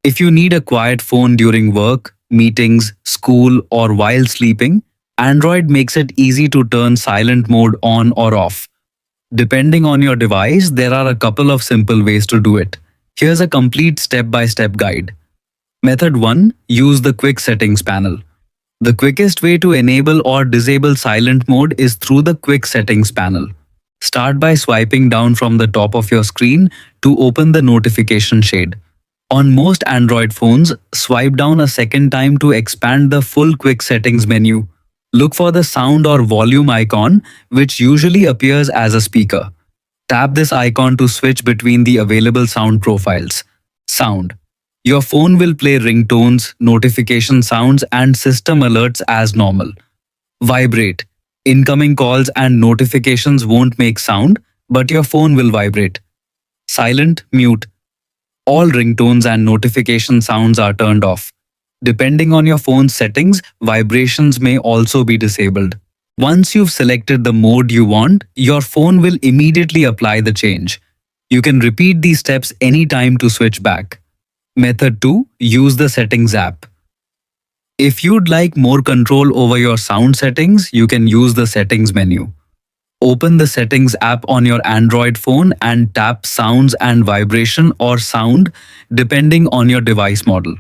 If you need a quiet phone during work, meetings, school, or while sleeping, Android makes it easy to turn silent mode on or off. Depending on your device, there are a couple of simple ways to do it. Here's a complete step-by-step guide. Method 1. Use the Quick Settings panel. The quickest way to enable or disable silent mode is through the Quick Settings panel. Start by swiping down from the top of your screen to open the notification shade. On most Android phones, swipe down a second time to expand the full Quick Settings menu. Look for the sound or volume icon, which usually appears as a speaker. Tap this icon to switch between the available sound profiles. Sound. Your phone will play ringtones, notification sounds, and system alerts as normal. Vibrate. Incoming calls and notifications won't make sound, but your phone will vibrate. Silent, mute. All ringtones and notification sounds are turned off. Depending on your phone's settings, vibrations may also be disabled. Once you've selected the mode you want, your phone will immediately apply the change. You can repeat these steps anytime to switch back. Method 2. Use the Settings app. If you'd like more control over your sound settings, you can use the Settings menu. Open the Settings app on your Android phone and tap Sounds and Vibration or Sound depending on your device model.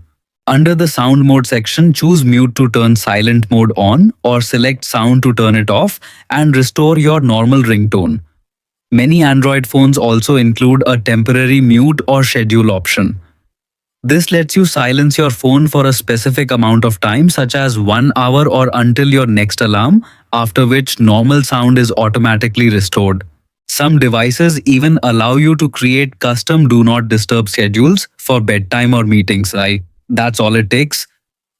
Under the Sound Mode section, choose Mute to turn silent mode on or select Sound to turn it off and restore your normal ringtone. Many Android phones also include a temporary mute or schedule option. This lets you silence your phone for a specific amount of time, such as 1 hour or until your next alarm, after which normal sound is automatically restored. Some devices even allow you to create custom Do Not Disturb schedules for bedtime or meetings. That's all it takes.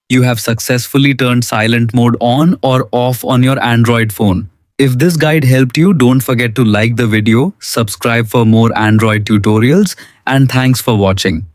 You have successfully turned silent mode on or off on your Android phone. If this guide helped you, don't forget to like the video, subscribe for more Android tutorials, and thanks for watching.